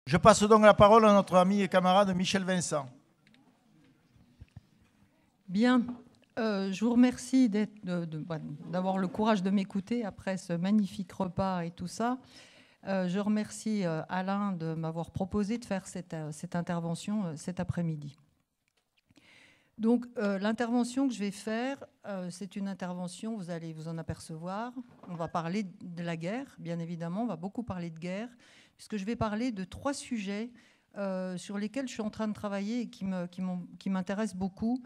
Je passe donc la parole à notre ami et camarade Michel Vincent. Bien, je vous remercie d'avoir le courage de m'écouter après ce magnifique repas et tout ça. Je remercie Alain de m'avoir proposé de faire cette intervention cet après-midi. Donc l'intervention que je vais faire, c'est une intervention, vous allez vous en apercevoir. On va parler de la guerre, bien évidemment, on va beaucoup parler de guerre, puisque je vais parler de 3 sujets sur lesquels je suis en train de travailler et qui m'intéressent beaucoup.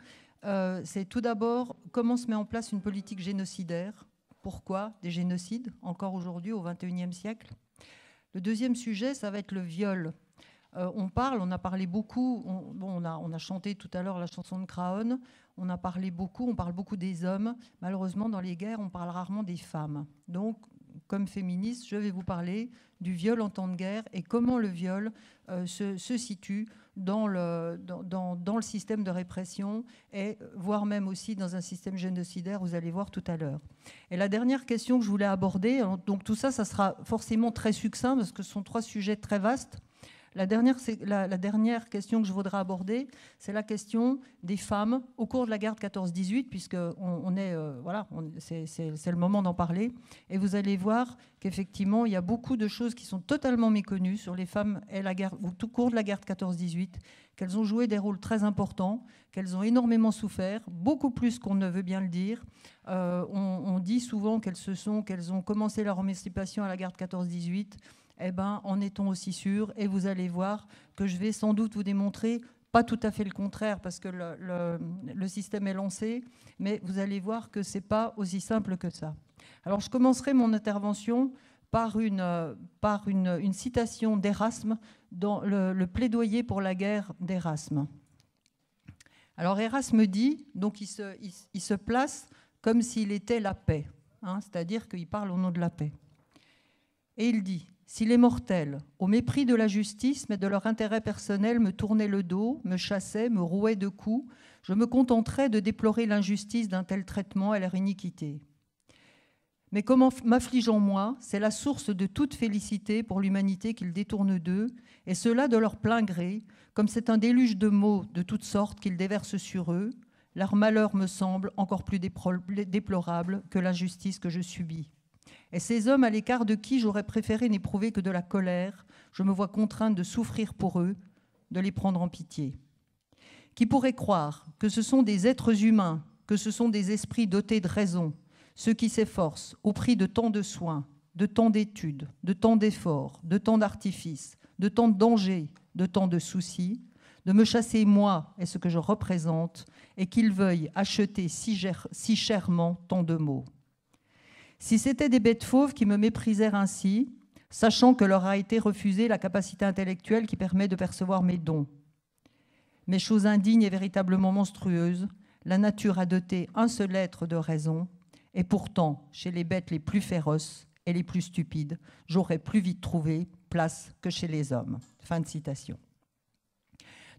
C'est tout d'abord comment se met en place une politique génocidaire. Pourquoi des génocides, encore aujourd'hui, au XXIe siècle? Le deuxième sujet, ça va être le viol. On a parlé beaucoup, on a chanté tout à l'heure la chanson de Craon, on parle beaucoup des hommes. Malheureusement, dans les guerres, on parle rarement des femmes. Donc, comme féministe, je vais vous parler du viol en temps de guerre et comment le viol se situe dans le système de répression et voire même aussi dans un système génocidaire, vous allez voir tout à l'heure. Et la dernière question que je voulais aborder, donc tout ça, ça sera forcément très succinct parce que ce sont 3 sujets très vastes. La dernière question que je voudrais aborder, c'est la question des femmes au cours de la guerre de 14-18, puisque c'est le moment d'en parler. Et vous allez voir qu'effectivement, il y a beaucoup de choses qui sont totalement méconnues sur les femmes et la guerre, au tout cours de la guerre de 14-18, qu'elles ont joué des rôles très importants, qu'elles ont énormément souffert, beaucoup plus qu'on ne veut bien le dire. On dit souvent qu'elles ont commencé leur émancipation à la guerre de 14-18. Eh bien, en est-on aussi sûr? Et vous allez voir que je vais sans doute vous démontrer, pas tout à fait le contraire, parce que le système est lancé, mais vous allez voir que ce n'est pas aussi simple que ça. Alors, je commencerai mon intervention par une citation d'Erasme dans le plaidoyer pour la guerre d'Erasme. Alors, Erasme dit, donc il se place comme s'il était la paix, hein, c'est-à-dire qu'il parle au nom de la paix. Et il dit: si les mortels, au mépris de la justice, mais de leur intérêt personnel, me tournaient le dos, me chassaient, me rouaient de coups, je me contenterais de déplorer l'injustice d'un tel traitement et leur iniquité. Mais comme m'affligeant moi, c'est la source de toute félicité pour l'humanité qu'ils détournent d'eux, et cela de leur plein gré, comme c'est un déluge de maux de toutes sortes qu'ils déversent sur eux, leur malheur me semble encore plus déplorable que l'injustice que je subis. Et ces hommes à l'écart de qui j'aurais préféré n'éprouver que de la colère, je me vois contrainte de souffrir pour eux, de les prendre en pitié. Qui pourrait croire que ce sont des êtres humains, que ce sont des esprits dotés de raison, ceux qui s'efforcent, au prix de tant de soins, de tant d'études, de tant d'efforts, de tant d'artifices, de tant de dangers, de tant de soucis, de me chasser moi et ce que je représente, et qu'ils veuillent acheter si chèrement tant de maux. Si c'étaient des bêtes fauves qui me méprisèrent ainsi, sachant que leur a été refusée la capacité intellectuelle qui permet de percevoir mes dons. Mais chose indigne et véritablement monstrueuse, la nature a doté un seul être de raison, et pourtant, chez les bêtes les plus féroces et les plus stupides, j'aurais plus vite trouvé place que chez les hommes. Fin de citation.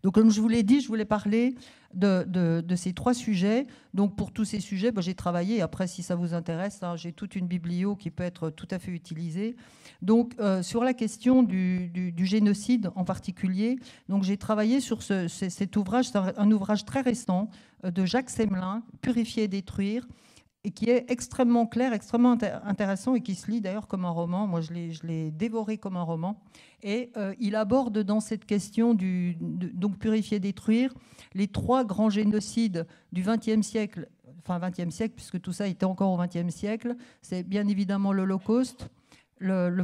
Donc, comme je vous l'ai dit, je voulais parler de ces 3 sujets. Donc, pour tous ces sujets, j'ai travaillé. Après, si ça vous intéresse, hein, j'ai toute une biblio qui peut être tout à fait utilisée. Donc, sur la question du génocide en particulier, donc j'ai travaillé sur cet ouvrage. C'est un ouvrage très récent de Jacques Semelin, Purifier et détruire, et qui est extrêmement clair, extrêmement intéressant et qui se lit d'ailleurs comme un roman. Moi, je l'ai dévoré comme un roman. Et il aborde dans cette question donc purifier, détruire, les 3 grands génocides du XXe siècle, enfin XXe siècle, puisque tout ça était encore au XXe siècle. C'est bien évidemment l'Holocauste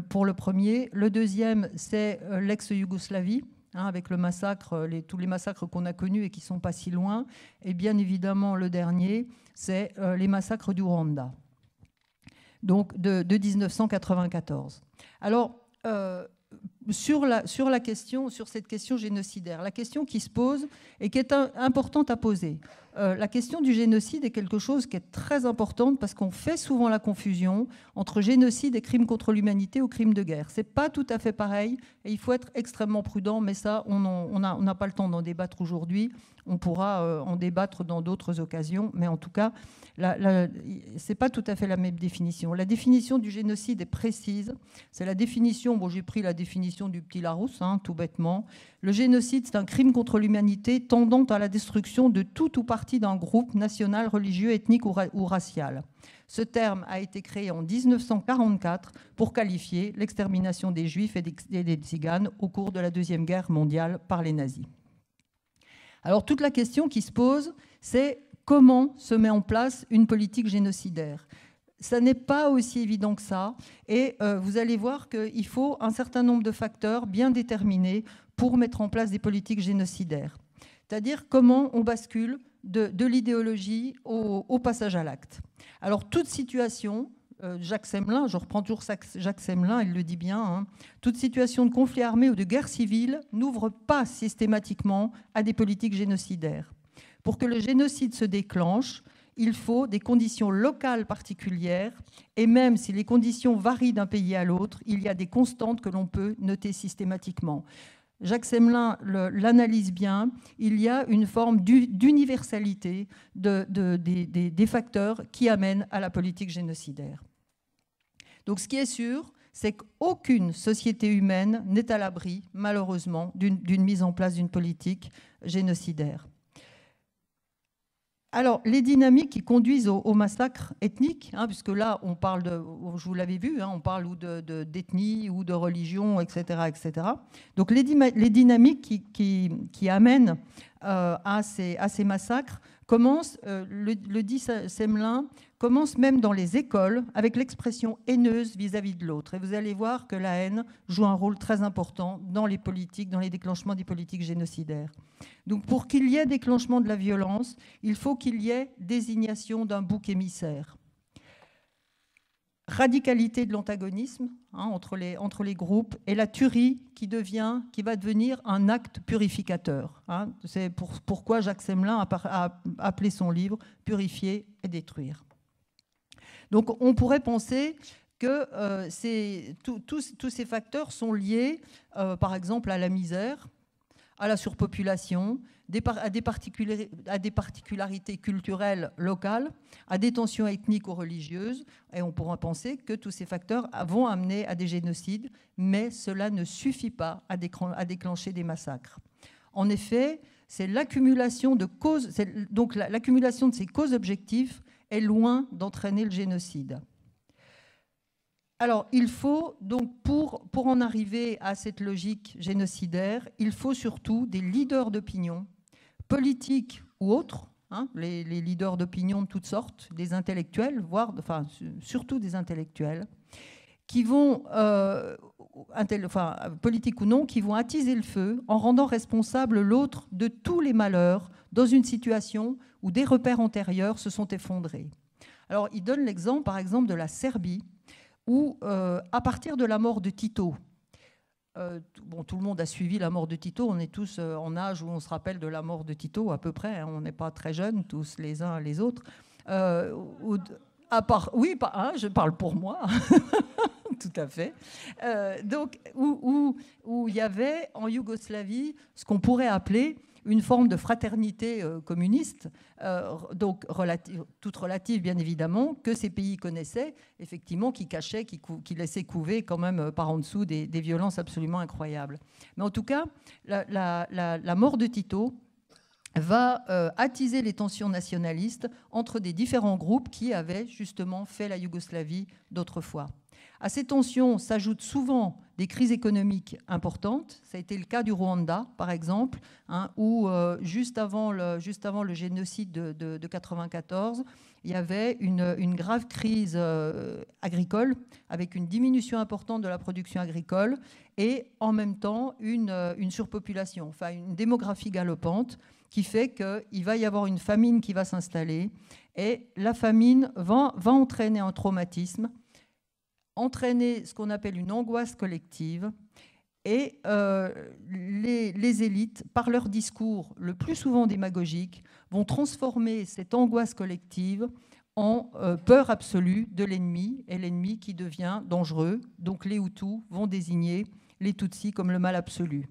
pour le premier. Le deuxième, c'est l'ex-Yougoslavie, hein, avec le massacre, tous les massacres qu'on a connus et qui ne sont pas si loin. Et bien évidemment, le dernier, c'est les massacres du Rwanda, donc de 1994. Alors, sur cette question génocidaire, la question qui se pose et qui est importante à poser. la question du génocide est quelque chose qui est très importante parce qu'on fait souvent la confusion entre génocide et crime contre l'humanité ou crime de guerre. Ce n'est pas tout à fait pareil et il faut être extrêmement prudent, mais ça, on n'a pas le temps d'en débattre aujourd'hui. On pourra en débattre dans d'autres occasions, mais en tout cas, ce n'est pas tout à fait la même définition. La définition du génocide est précise. C'est la définition, bon, j'ai pris la définition du petit Larousse, hein, tout bêtement. Le génocide, c'est un crime contre l'humanité tendant à la destruction de tout ou partie d'un groupe national, religieux, ethnique ou racial. Ce terme a été créé en 1944 pour qualifier l'extermination des Juifs et des Tziganes au cours de la Deuxième Guerre mondiale par les nazis. Alors toute la question qui se pose, c'est comment se met en place une politique génocidaire. Ça n'est pas aussi évident que ça, et vous allez voir qu'il faut un certain nombre de facteurs bien déterminés pour mettre en place des politiques génocidaires. C'est-à-dire comment on bascule de l'idéologie au passage à l'acte. Alors toute situation, Jacques Semelin, je reprends toujours Jacques Semelin, il le dit bien, hein, toute situation de conflit armé ou de guerre civile n'ouvre pas systématiquement à des politiques génocidaires. Pour que le génocide se déclenche, il faut des conditions locales particulières, et même si les conditions varient d'un pays à l'autre, il y a des constantes que l'on peut noter systématiquement. Jacques Semelin l'analyse bien, il y a une forme d'universalité des facteurs qui amènent à la politique génocidaire. Donc ce qui est sûr, c'est qu'aucune société humaine n'est à l'abri, malheureusement, d'une mise en place d'une politique génocidaire. Alors, les dynamiques qui conduisent au massacre ethnique, hein, puisque là, on parle je vous l'avez vu, hein, on parle d'ethnie ou de religion, etc., etc. Donc, les dynamiques qui amènent à ces massacres commencent, le dit Semelin, commencent même dans les écoles avec l'expression haineuse vis-à-vis de l'autre. Et vous allez voir que la haine joue un rôle très important dans les politiques, dans les déclenchements des politiques génocidaires. Donc pour qu'il y ait déclenchement de la violence, il faut qu'il y ait désignation d'un bouc émissaire. Radicalité de l'antagonisme, hein, entre les groupes, et la tuerie qui va devenir un acte purificateur. Hein. C'est pourquoi Jacques Semelin a appelé son livre « Purifier et détruire ». Donc on pourrait penser que tous ces facteurs sont liés, par exemple, à la misère, à la surpopulation, à des particularités culturelles locales, à des tensions ethniques ou religieuses. Et on pourrait penser que tous ces facteurs vont amener à des génocides, mais cela ne suffit pas à déclencher des massacres. En effet, c'est l'accumulation de causes, donc l'accumulation de ces causes objectives est loin d'entraîner le génocide. Alors, il faut donc, pour en arriver à cette logique génocidaire, il faut surtout des leaders d'opinion, politiques ou autres, hein, les leaders d'opinion de toutes sortes, des intellectuels, surtout des intellectuels, qui vont, politiques ou non, qui vont attiser le feu en rendant responsable l'autre de tous les malheurs dans une situation où des repères antérieurs se sont effondrés. Alors, il donne l'exemple, par exemple, de la Serbie, où, à partir de la mort de Tito, tout le monde a suivi la mort de Tito, on est tous en âge où on se rappelle de la mort de Tito, à peu près, hein, on n'est pas très jeunes, tous les uns les autres. Je parle pour moi, tout à fait. Donc, où il y avait en Yougoslavie ce qu'on pourrait appeler une forme de fraternité communiste, donc toute relative bien évidemment, que ces pays connaissaient, effectivement, qui cachaient, qui laissaient couver quand même par en dessous des violences absolument incroyables. Mais en tout cas, la mort de Tito va attiser les tensions nationalistes entre des différents groupes qui avaient justement fait la Yougoslavie d'autrefois. À ces tensions s'ajoutent souvent des crises économiques importantes. Ça a été le cas du Rwanda, par exemple, hein, où juste avant le génocide de 1994, il y avait une grave crise agricole, avec une diminution importante de la production agricole et en même temps une surpopulation, enfin une démographie galopante, qui fait qu'il va y avoir une famine qui va s'installer. Et la famine va entraîner un traumatisme, entraîner ce qu'on appelle une angoisse collective. Et les élites, par leur discours le plus souvent démagogique, vont transformer cette angoisse collective en peur absolue de l'ennemi, et l'ennemi qui devient dangereux. Donc les Hutus vont désigner les Tutsis comme le mal absolu.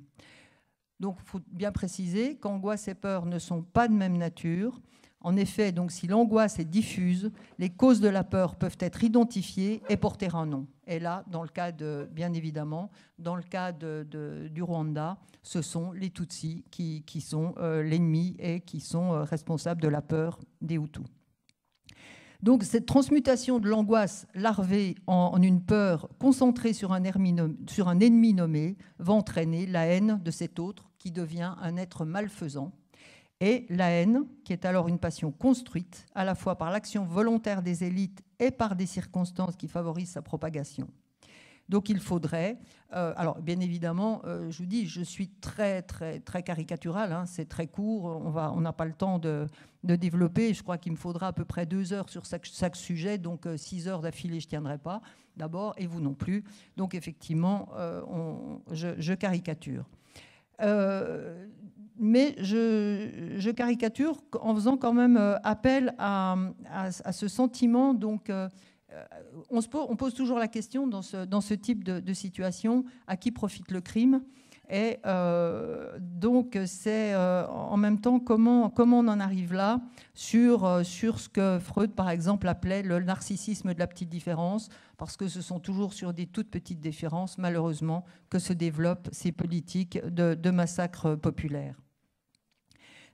Donc il faut bien préciser qu'angoisse et peur ne sont pas de même nature. En effet, donc, si l'angoisse est diffuse, les causes de la peur peuvent être identifiées et porter un nom. Et là, dans le cas bien évidemment, dans le cas du Rwanda, ce sont les Tutsis qui sont l'ennemi et qui sont responsables de la peur des Hutus. Donc cette transmutation de l'angoisse larvée en une peur concentrée sur un ennemi nommé va entraîner la haine de cet autre qui devient un être malfaisant. Et la haine, qui est alors une passion construite à la fois par l'action volontaire des élites et par des circonstances qui favorisent sa propagation. Donc il faudrait, alors bien évidemment, je vous dis, je suis très caricatural, hein, c'est très court, on n'a pas le temps de développer, je crois qu'il me faudra à peu près 2 heures sur chaque sujet, donc 6 heures d'affilée je ne tiendrai pas, d'abord, et vous non plus. Donc effectivement, je caricature. Mais je caricature en faisant quand même appel à ce sentiment. Donc, on pose toujours la question dans ce type de situation, à qui profite le crime? Et donc, c'est en même temps comment on en arrive là sur ce que Freud, par exemple, appelait le narcissisme de la petite différence, parce que ce sont toujours sur des toutes petites différences, malheureusement, que se développent ces politiques de massacre populaire.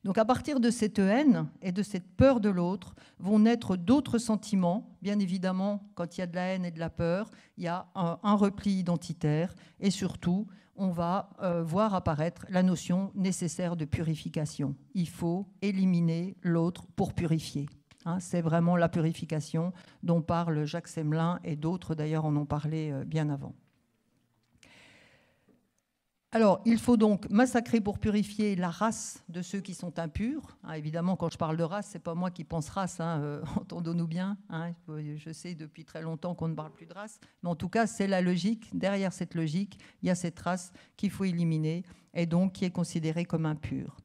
Donc à partir de cette haine et de cette peur de l'autre vont naître d'autres sentiments. Bien évidemment, quand il y a de la haine et de la peur, il y a un repli identitaire et surtout, on va voir apparaître la notion nécessaire de purification. Il faut éliminer l'autre pour purifier. Hein, c'est vraiment la purification dont parle Jacques Semelin et d'autres d'ailleurs en ont parlé bien avant. Alors, il faut donc massacrer pour purifier la race de ceux qui sont impurs. Hein, évidemment, quand je parle de race, ce n'est pas moi qui pense race, hein, entendons-nous bien. Hein, je sais depuis très longtemps qu'on ne parle plus de race, mais en tout cas, c'est la logique. Derrière cette logique, il y a cette race qu'il faut éliminer et donc qui est considérée comme impure.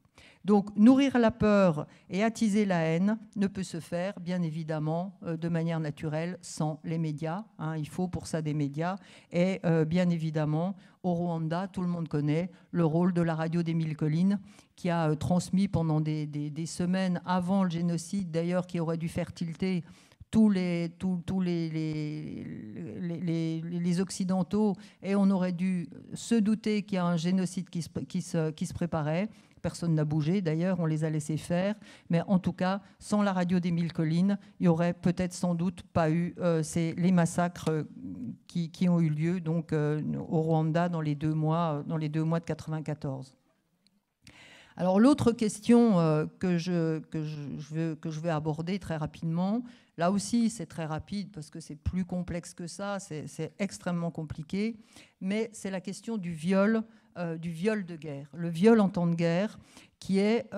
Donc, nourrir la peur et attiser la haine ne peut se faire, bien évidemment, de manière naturelle, sans les médias. Hein, il faut pour ça des médias. Et bien évidemment, au Rwanda, tout le monde connaît le rôle de la radio des Mille Collines, qui a transmis pendant des semaines avant le génocide, d'ailleurs, qui aurait dû faire tilter tous les Occidentaux, et on aurait dû se douter qu'il y a un génocide qui se préparait. Personne n'a bougé, d'ailleurs, on les a laissés faire. Mais en tout cas, sans la radio des Mille Collines, il n'y aurait peut-être sans doute pas eu les massacres qui ont eu lieu donc, au Rwanda dans les 2 mois de 1994. Alors l'autre question que je vais aborder très rapidement, là aussi c'est très rapide parce que c'est plus complexe que ça, c'est extrêmement compliqué, mais c'est la question du viol de guerre. Le viol en temps de guerre qui est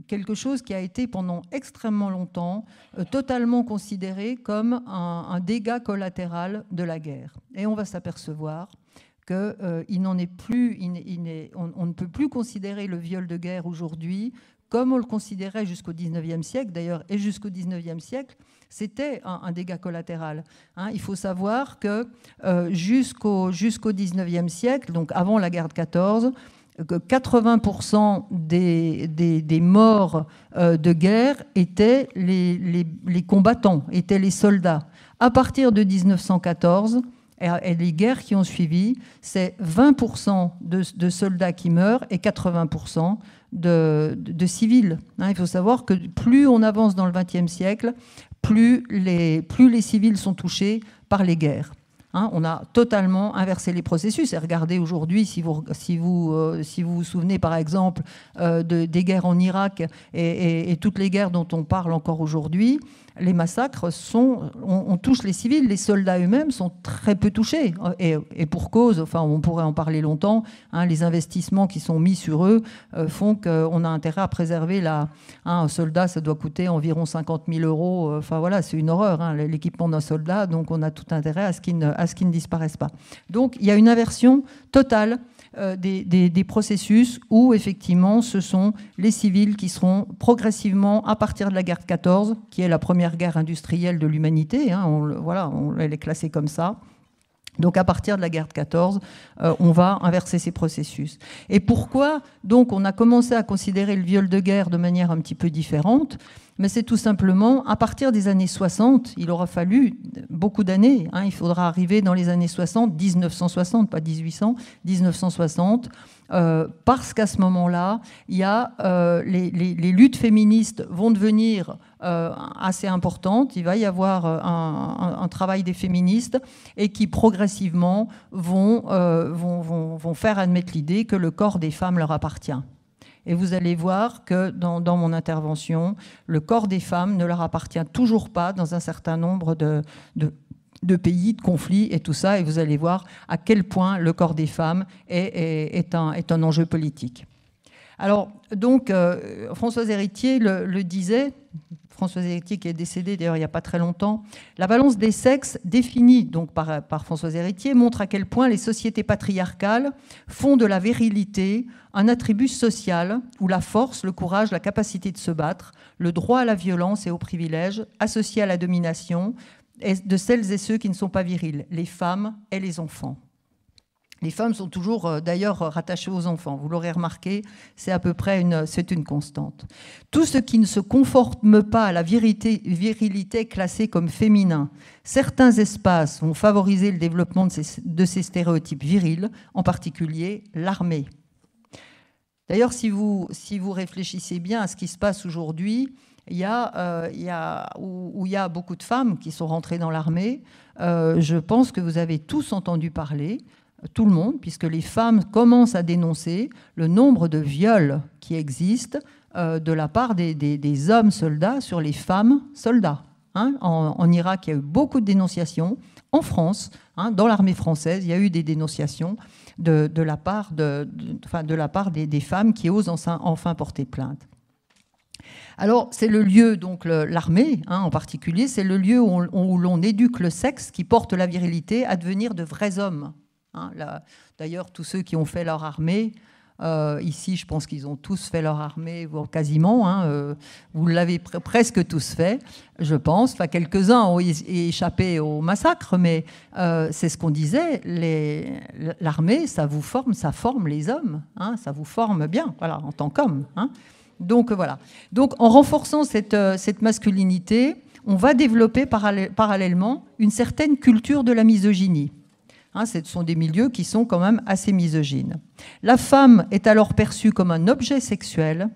quelque chose qui a été pendant extrêmement longtemps totalement considéré comme un dégât collatéral de la guerre. Et on va s'apercevoir qu'il n'en est plus, on ne peut plus considérer le viol de guerre aujourd'hui comme on le considérait jusqu'au XIXe siècle, d'ailleurs, et jusqu'au XIXe siècle, c'était un dégât collatéral. Hein, il faut savoir que jusqu'au XIXe siècle, donc avant la guerre de 14, que 80% des morts de guerre étaient les combattants, étaient les soldats. À partir de 1914, et les guerres qui ont suivi, c'est 20% de soldats qui meurent et 80% de civils. Hein, il faut savoir que plus on avance dans le XXe siècle, plus les civils sont touchés par les guerres. Hein, on a totalement inversé les processus. Et regardez aujourd'hui, si vous vous souvenez par exemple des guerres en Irak et toutes les guerres dont on parle encore aujourd'hui, les massacres on touche les civils, les soldats eux-mêmes sont très peu touchés. Et pour cause, enfin on pourrait en parler longtemps, hein, les investissements qui sont mis sur eux font qu'on a intérêt à préserver un soldat, ça doit coûter environ 50 000 €. Enfin voilà, c'est une horreur, hein, l'équipement d'un soldat, donc on a tout intérêt à ce qu'il ne disparaisse pas. Donc il y a une aversion totale des processus où effectivement ce sont les civils qui seront progressivement, à partir de la guerre de 14, qui est la première guerre industrielle de l'humanité, hein, elle est classée comme ça. Donc à partir de la guerre de 14, on va inverser ces processus. Et pourquoi donc on a commencé à considérer le viol de guerre de manière un petit peu différente? Mais c'est tout simplement, à partir des années 60, il aura fallu beaucoup d'années, hein, il faudra arriver dans les années 60, 1960, pas 1800, 1960, parce qu'à ce moment-là, il y a, les luttes féministes vont devenir assez importantes, il va y avoir un travail des féministes et qui progressivement vont faire admettre l'idée que le corps des femmes leur appartient. Et vous allez voir que dans mon intervention, le corps des femmes ne leur appartient toujours pas dans un certain nombre de pays, de conflits et tout ça. Et vous allez voir à quel point le corps des femmes est un enjeu politique. Alors, donc, Françoise Héritier le disait, Françoise Héritier qui est décédée d'ailleurs il n'y a pas très longtemps, la balance des sexes définie donc par Françoise Héritier montre à quel point les sociétés patriarcales font de la virilité un attribut social où la force, le courage, la capacité de se battre, le droit à la violence et aux privilèges associés à la domination de celles et ceux qui ne sont pas virils, les femmes et les enfants. Les femmes sont toujours d'ailleurs rattachées aux enfants. Vous l'aurez remarqué, c'est à peu près une constante. Tout ce qui ne se conforme pas à la virilité classée comme féminin. Certains espaces vont favoriser le développement de ces stéréotypes virils, en particulier l'armée. D'ailleurs, si vous réfléchissez bien à ce qui se passe aujourd'hui, il y a beaucoup de femmes qui sont rentrées dans l'armée. Je pense que vous avez tous entendu parler, tout le monde, puisque les femmes commencent à dénoncer le nombre de viols qui existent de la part des hommes soldats sur les femmes soldats. Hein, en Irak, il y a eu beaucoup de dénonciations. En France, hein, dans l'armée française, il y a eu des dénonciations de la part des femmes qui osent enfin porter plainte. Alors, c'est le lieu, donc l'armée hein, en particulier, c'est le lieu où l'on éduque le sexe qui porte la virilité à devenir de vrais hommes. Hein, d'ailleurs, tous ceux qui ont fait leur armée, ici, je pense qu'ils ont tous fait leur armée, quasiment. Hein, vous l'avez presque tous fait, je pense. Enfin, quelques-uns ont échappé au massacre, mais c'est ce qu'on disait. L'armée, ça vous forme, ça forme les hommes. Hein, ça vous forme bien, voilà, en tant qu'homme. Hein. Donc, voilà. Donc, en renforçant cette masculinité, on va développer parallèlement une certaine culture de la misogynie. Hein, ce sont des milieux qui sont quand même assez misogynes. La femme est alors perçue comme un objet sexuel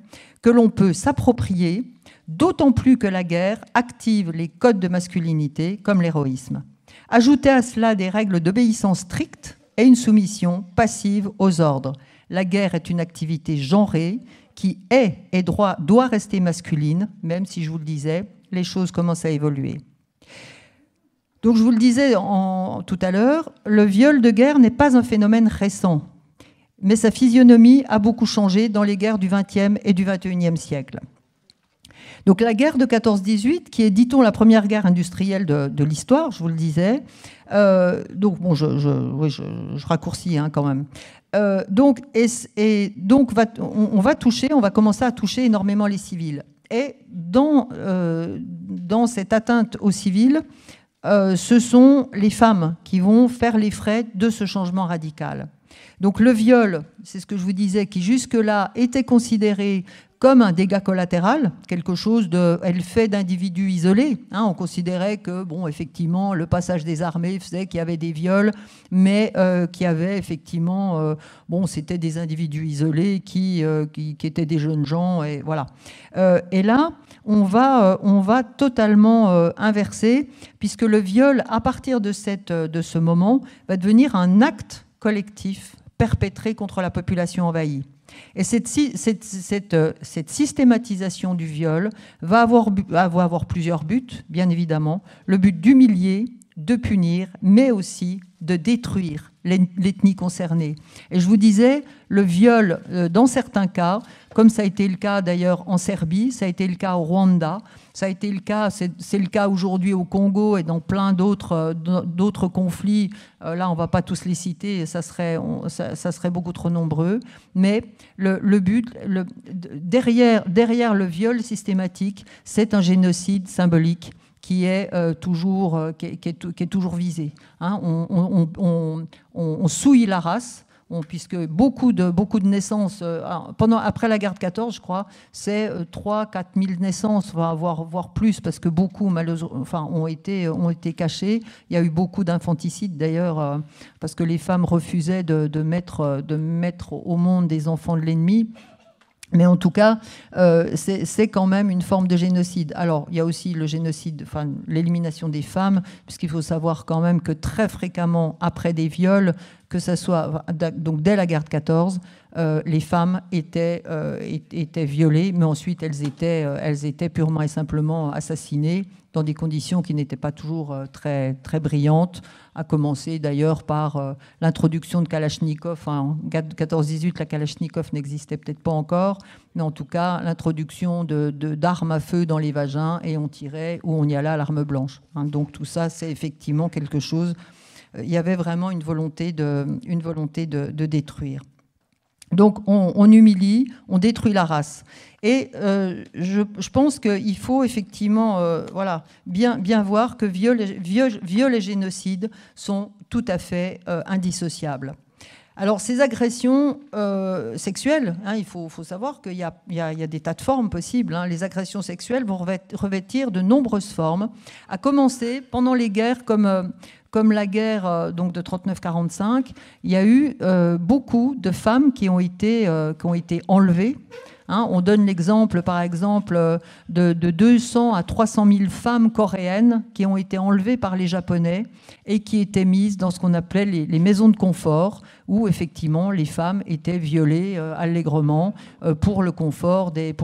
que l'on peut s'approprier, d'autant plus que la guerre active les codes de masculinité comme l'héroïsme. Ajoutez à cela des règles d'obéissance strictes et une soumission passive aux ordres. La guerre est une activité genrée qui est et doit rester masculine, même si, je vous le disais, les choses commencent à évoluer. Donc, je vous le disais tout à l'heure, le viol de guerre n'est pas un phénomène récent, mais sa physionomie a beaucoup changé dans les guerres du XXe et du XXIe siècle. Donc, la guerre de 14-18, qui est, dit-on, la première guerre industrielle de l'histoire, je vous le disais, donc, bon, je raccourcis hein, quand même. Donc, on va commencer à toucher énormément les civils. Et dans cette atteinte aux civils, ce sont les femmes qui vont faire les frais de ce changement radical. Donc le viol, c'est ce que je vous disais, qui jusque-là était considéré comme un dégât collatéral, quelque chose fait d'individus isolés. Hein, on considérait que, bon, effectivement, le passage des armées faisait qu'il y avait des viols, mais qu'il y avait effectivement, bon, c'était des individus isolés qui étaient des jeunes gens, et voilà. Et là, on va totalement inverser, puisque le viol, à partir de ce moment, va devenir un acte collectif perpétré contre la population envahie. Et cette systématisation du viol va avoir plusieurs buts, bien évidemment. Le but d'humilier, de punir, mais aussi de détruire l'ethnie concernée. Et je vous disais, le viol, dans certains cas, comme ça a été le cas d'ailleurs en Serbie, ça a été le cas au Rwanda, ça a été le cas, c'est le cas aujourd'hui au Congo et dans plein d'autres conflits. Là, on ne va pas tous les citer, ça serait beaucoup trop nombreux. Mais le but, derrière le viol systématique, c'est un génocide symbolique qui est toujours visé. Hein, on souille la race. Puisque beaucoup de naissances, après la guerre de 14, je crois, c'est 3-4 000 naissances, voire plus, parce que beaucoup ont été cachées. Il y a eu beaucoup d'infanticides d'ailleurs, parce que les femmes refusaient de mettre au monde des enfants de l'ennemi. Mais en tout cas, c'est quand même une forme de génocide. Alors, il y a aussi le génocide, l'élimination des femmes, puisqu'il faut savoir quand même que très fréquemment, après des viols, que ce soit donc dès la guerre de 14, les femmes étaient violées, mais ensuite elles étaient purement et simplement assassinées dans des conditions qui n'étaient pas toujours très, très brillantes, à commencer d'ailleurs par l'introduction de Kalachnikov. En 14-18, la Kalachnikov n'existait peut-être pas encore, mais en tout cas l'introduction d'armes à feu dans les vagins, et on tirait ou on y allait à l'arme blanche. Hein, donc tout ça, c'est effectivement quelque chose. Il y avait vraiment une volonté de détruire. Donc on humilie, on détruit la race. Et je pense qu'il faut effectivement bien voir que viol et génocide sont tout à fait indissociables. Alors ces agressions sexuelles, hein, il faut savoir qu'il y a des tas de formes possibles. Hein. Les agressions sexuelles vont revêtir de nombreuses formes, à commencer pendant les guerres comme la guerre donc de 39-45, il y a eu beaucoup de femmes qui ont été enlevées. Hein, on donne l'exemple, par exemple, de 200 à 300 000 femmes coréennes qui ont été enlevées par les Japonais et qui étaient mises dans ce qu'on appelait les maisons de confort, où effectivement les femmes étaient violées allègrement pour le confort des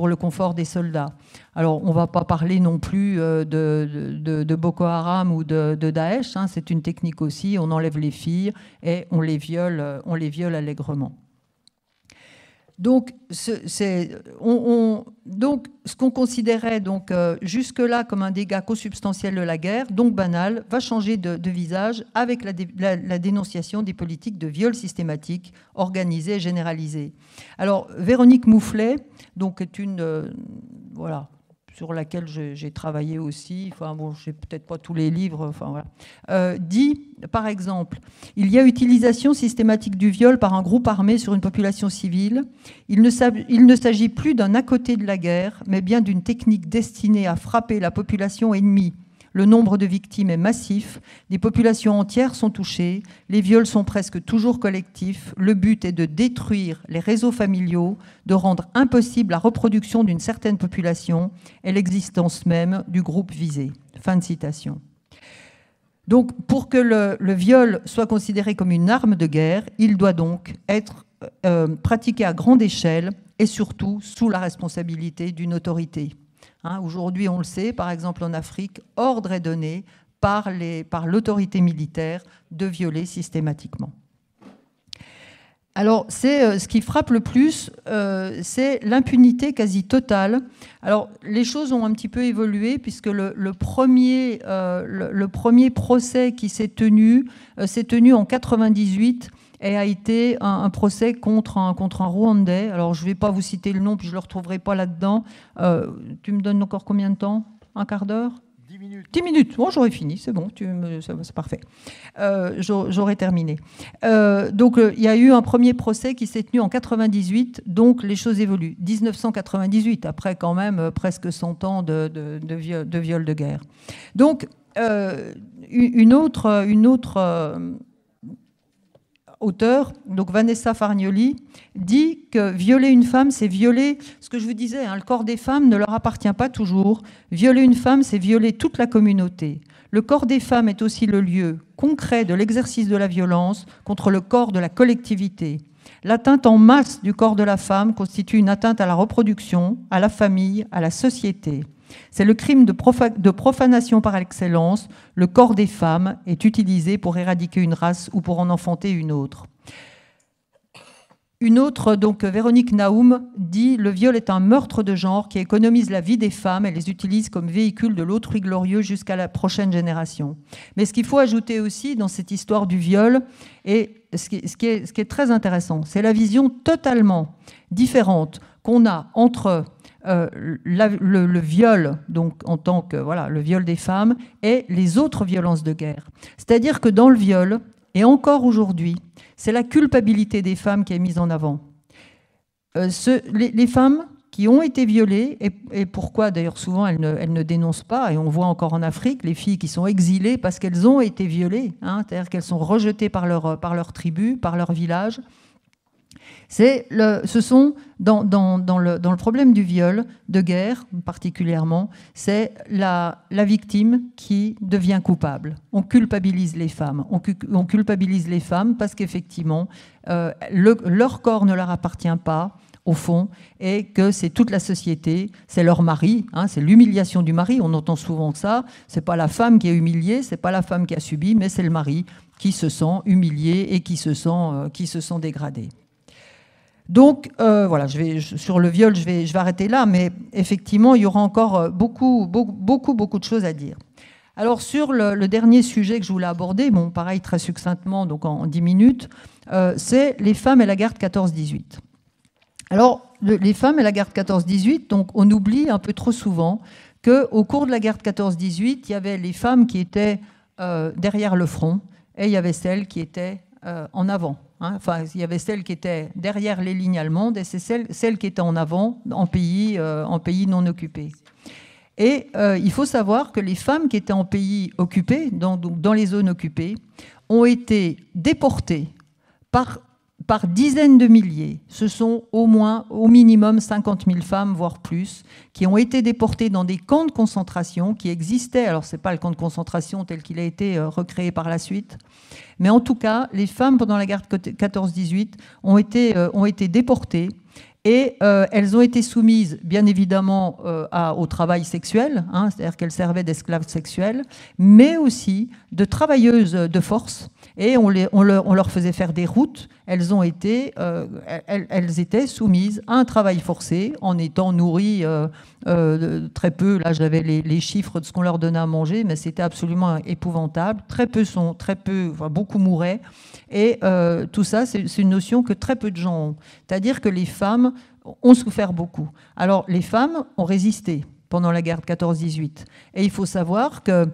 soldats. Alors, on ne va pas parler non plus de Boko Haram ou de Daesh. Hein, c'est une technique aussi. On enlève les filles et on les viole allègrement. Donc, ce qu'on considérait jusque-là comme un dégât consubstantiel de la guerre, donc banal, va changer de visage avec la dénonciation des politiques de viol systématique organisées et généralisées. Alors, Véronique Moufflet, donc, est une... sur laquelle j'ai travaillé aussi, je n'ai peut-être pas tous les livres, dit, par exemple, il y a utilisation systématique du viol par un groupe armé sur une population civile. Il ne s'agit plus d'un à côté de la guerre, mais bien d'une technique destinée à frapper la population ennemie. Le nombre de victimes est massif, des populations entières sont touchées, les viols sont presque toujours collectifs, le but est de détruire les réseaux familiaux, de rendre impossible la reproduction d'une certaine population et l'existence même du groupe visé. Fin de citation. Donc, pour que le viol soit considéré comme une arme de guerre, il doit donc être pratiqué à grande échelle et surtout sous la responsabilité d'une autorité. Hein, aujourd'hui, on le sait, par exemple en Afrique, ordre est donné par l'autorité militaire de violer systématiquement. Alors, ce qui frappe le plus, c'est l'impunité quasi totale. Alors, les choses ont un petit peu évolué, puisque le premier procès qui s'est tenu en 1998, et a été un procès contre un Rwandais. Alors, je ne vais pas vous citer le nom, puis je ne le retrouverai pas là-dedans. Tu me donnes encore combien de temps? Un quart d'heure? 10 minutes. 10 minutes. Bon, j'aurais fini, c'est bon, c'est parfait. J'aurais terminé. Donc, il y a eu un premier procès qui s'est tenu en 1998, donc les choses évoluent. 1998, après quand même presque 100 ans de viol de guerre. Donc, une autre auteur, donc Vanessa Fargnoli, dit que violer une femme, c'est violer, ce que je vous disais, hein, le corps des femmes ne leur appartient pas toujours. Violer une femme, c'est violer toute la communauté. Le corps des femmes est aussi le lieu concret de l'exercice de la violence contre le corps de la collectivité. L'atteinte en masse du corps de la femme constitue une atteinte à la reproduction, à la famille, à la société. C'est le crime de profanation par excellence. Le corps des femmes est utilisé pour éradiquer une race ou pour en enfanter une autre. Une autre, donc Véronique Naoum, dit « Le viol est un meurtre de genre qui économise la vie des femmes et les utilise comme véhicule de l'autrui glorieux jusqu'à la prochaine génération. » Mais ce qu'il faut ajouter aussi dans cette histoire du viol, et ce qui est très intéressant, c'est la vision totalement différente qu'on a entre le viol, donc en tant que le viol des femmes, et les autres violences de guerre. C'est-à-dire que dans le viol, et encore aujourd'hui, c'est la culpabilité des femmes qui est mise en avant. Les femmes qui ont été violées, et pourquoi d'ailleurs souvent elles ne dénoncent pas, et on voit encore en Afrique les filles qui sont exilées parce qu'elles ont été violées, c'est-à-dire qu'elles sont rejetées par leur tribu, par leur village. Ce sont, dans le problème du viol, de guerre particulièrement, c'est la victime qui devient coupable. On culpabilise les femmes. On culpabilise les femmes parce qu'effectivement, leur corps ne leur appartient pas, au fond, et que c'est toute la société, c'est leur mari, c'est l'humiliation du mari, on entend souvent ça, c'est pas la femme qui est humiliée, c'est pas la femme qui a subi, mais c'est le mari qui se sent humilié et qui se sent dégradé. Donc, sur le viol, je vais arrêter là, mais effectivement, il y aura encore beaucoup de choses à dire. Alors, sur le dernier sujet que je voulais aborder, pareil, très succinctement, donc en 10 minutes, c'est les femmes et la guerre de 14-18. Alors, les femmes et la guerre de 14-18, donc on oublie un peu trop souvent qu'au cours de la guerre de 14-18, il y avait les femmes qui étaient derrière le front et il y avait celles qui étaient en avant. Enfin, il y avait celles qui étaient derrière les lignes allemandes et c'est celles qui étaient en avant en pays non occupés. Et il faut savoir que les femmes qui étaient en pays occupés, dans les zones occupées, ont été déportées par dizaines de milliers. Ce sont au minimum 50 000 femmes, voire plus, qui ont été déportées dans des camps de concentration qui existaient. Alors, ce n'est pas le camp de concentration tel qu'il a été recréé par la suite. Mais en tout cas, les femmes, pendant la guerre de 14-18, ont été déportées. Et elles ont été soumises, bien évidemment, au travail sexuel, c'est-à-dire qu'elles servaient d'esclaves sexuelles, mais aussi de travailleuses de force. Et on leur faisait faire des routes. Elles étaient soumises à un travail forcé en étant nourries très peu. Là, j'avais les chiffres de ce qu'on leur donnait à manger, mais c'était absolument épouvantable. Beaucoup mouraient. Et tout ça, c'est une notion que très peu de gens ont. C'est-à-dire que les femmes ont souffert beaucoup. Alors, les femmes ont résisté pendant la guerre de 14-18. Et il faut savoir que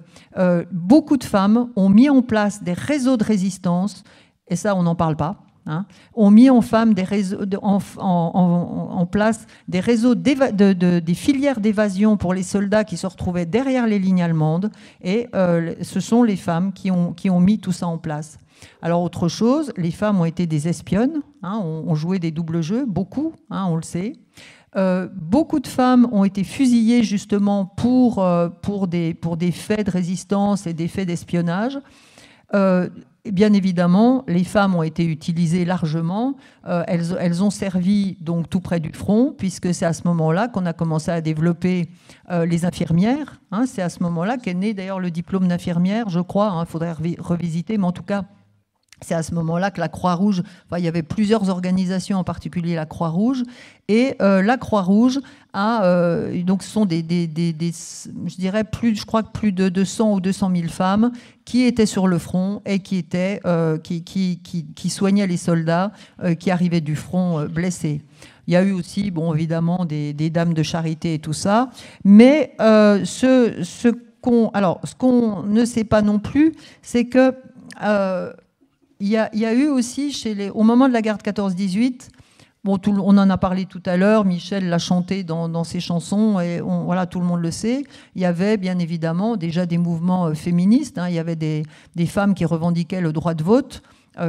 beaucoup de femmes ont mis en place des réseaux de résistance, et ça, on n'en parle pas, ont mis en place des réseaux, des filières d'évasion pour les soldats qui se retrouvaient derrière les lignes allemandes, et ce sont les femmes qui ont mis tout ça en place. Alors, autre chose, les femmes ont été des espionnes, ont joué des doubles jeux, beaucoup, on le sait. Beaucoup de femmes ont été fusillées justement pour des faits de résistance et des faits d'espionnage. Bien évidemment, les femmes ont été utilisées largement. Elles ont servi donc tout près du front, puisque c'est à ce moment-là qu'on a commencé à développer les infirmières. C'est à ce moment-là qu'est né d'ailleurs le diplôme d'infirmière, je crois. Il faudrait revisiter, mais en tout cas, c'est à ce moment-là que la Croix-Rouge, il y avait plusieurs organisations, en particulier la Croix-Rouge, et la Croix-Rouge donc ce sont je dirais je crois que plus de 200 ou 200 000 femmes qui étaient sur le front et qui soignaient les soldats qui arrivaient du front blessés. Il y a eu aussi, évidemment, des dames de charité et tout ça, mais ce qu'on ne sait pas non plus, c'est que il y a eu aussi, au moment de la guerre de 14-18, on en a parlé tout à l'heure, Michel l'a chanté dans ses chansons, et tout le monde le sait, il y avait bien évidemment déjà des mouvements féministes, il y avait des femmes qui revendiquaient le droit de vote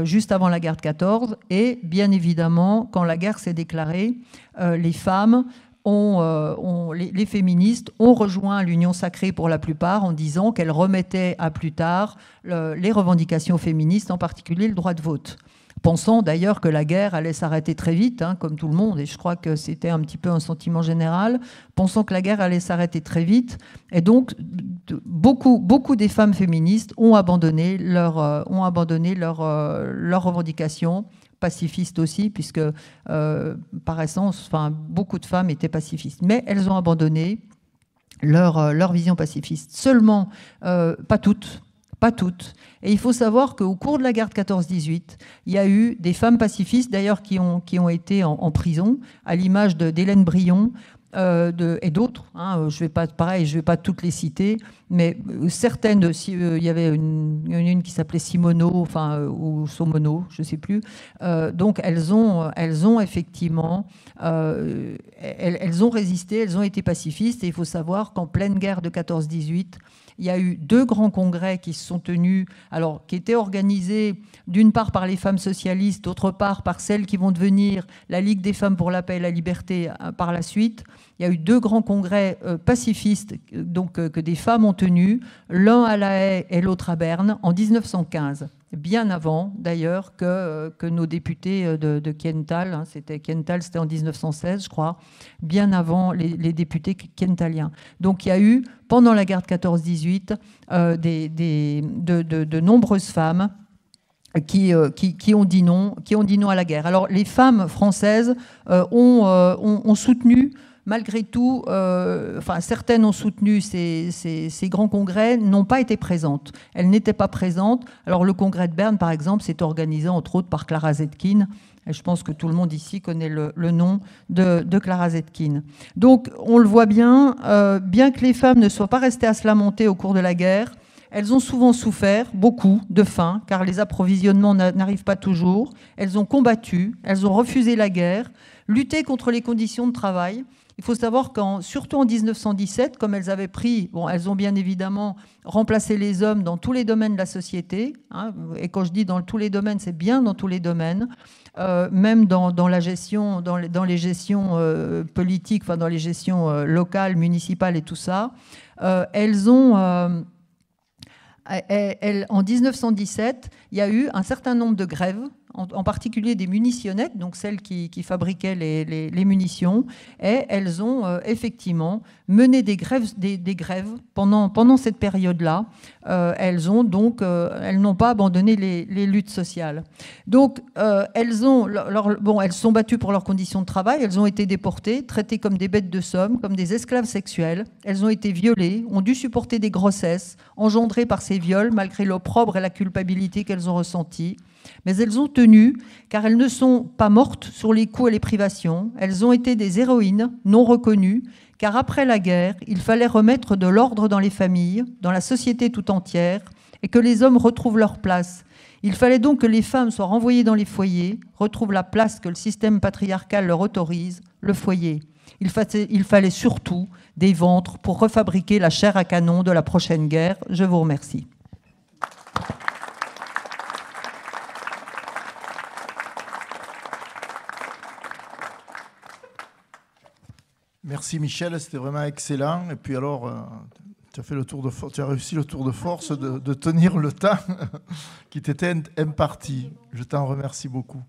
juste avant la guerre de 14, et bien évidemment, quand la guerre s'est déclarée, les femmes les féministes ont rejoint l'Union sacrée pour la plupart en disant qu'elles remettaient à plus tard les revendications féministes, en particulier le droit de vote. pensant d'ailleurs que la guerre allait s'arrêter très vite, hein, comme tout le monde, et je crois que c'était un petit peu un sentiment général, pensant que la guerre allait s'arrêter très vite. Et donc, beaucoup des femmes féministes ont abandonné leurs revendications, pacifistes aussi, puisque par essence, beaucoup de femmes étaient pacifistes. Mais elles ont abandonné leur vision pacifiste. Seulement, pas toutes. Pas toutes. Et il faut savoir qu'au cours de la guerre de 14-18, il y a eu des femmes pacifistes, d'ailleurs, qui ont été en prison, à l'image d'Hélène Brion et d'autres. Hein, je ne vais pas toutes les citer, mais certaines, il y avait une qui s'appelait Simoneau, ou Somono, je ne sais plus. Donc, elles ont effectivement... elles ont résisté, elles ont été pacifistes. Et il faut savoir qu'en pleine guerre de 14-18, il y a eu 2 grands congrès qui se sont tenus, alors qui étaient organisés d'une part par les femmes socialistes, d'autre part par celles qui vont devenir la Ligue des femmes pour la paix et la liberté par la suite. Il y a eu 2 grands congrès pacifistes que des femmes ont tenus, l'un à La Haye et l'autre à Berne, en 1915. Bien avant, d'ailleurs, que nos députés de Kiental, hein, c'était en 1916, je crois, bien avant les députés kientaliens. Donc il y a eu, pendant la guerre de 14-18, de nombreuses femmes qui ont dit non à la guerre. Alors les femmes françaises ont soutenu, malgré tout, certaines ont soutenu ces grands congrès, n'ont pas été présentes. Elles n'étaient pas présentes. Alors le congrès de Berne, par exemple, s'est organisé entre autres par Clara Zetkin. Et je pense que tout le monde ici connaît le nom de Clara Zetkin. Donc on le voit bien, bien que les femmes ne soient pas restées à se lamenter au cours de la guerre, elles ont souvent souffert, beaucoup, de faim, car les approvisionnements n'arrivent pas toujours. Elles ont combattu, elles ont refusé la guerre, lutté contre les conditions de travail. Il faut savoir surtout en 1917, comme elles avaient elles ont bien évidemment remplacé les hommes dans tous les domaines de la société. Hein, et quand je dis dans tous les domaines, c'est bien dans tous les domaines, même dans la gestion, dans les gestions politiques, dans les gestions locales, municipales et tout ça. En 1917, il y a eu un certain nombre de grèves, en particulier des munitionnettes, donc celles qui fabriquaient les munitions, et elles ont effectivement mené des grèves pendant cette période-là. Elles n'ont pas abandonné les luttes sociales. Donc, elles se sont battues pour leurs conditions de travail, elles ont été déportées, traitées comme des bêtes de somme, comme des esclaves sexuels. Elles ont été violées, ont dû supporter des grossesses engendrées par ces viols, malgré l'opprobre et la culpabilité qu'elles ont ressenties. Mais elles ont tenu, car elles ne sont pas mortes sur les coups et les privations. Elles ont été des héroïnes non reconnues, car après la guerre, il fallait remettre de l'ordre dans les familles, dans la société tout entière, et que les hommes retrouvent leur place. Il fallait donc que les femmes soient renvoyées dans les foyers, retrouvent la place que le système patriarcal leur autorise, le foyer. Il fallait surtout des ventres pour refabriquer la chair à canon de la prochaine guerre. Je vous remercie. Merci Michel, c'était vraiment excellent. Et puis alors, tu as réussi le tour de force de tenir le temps qui t'était imparti. Je t'en remercie beaucoup.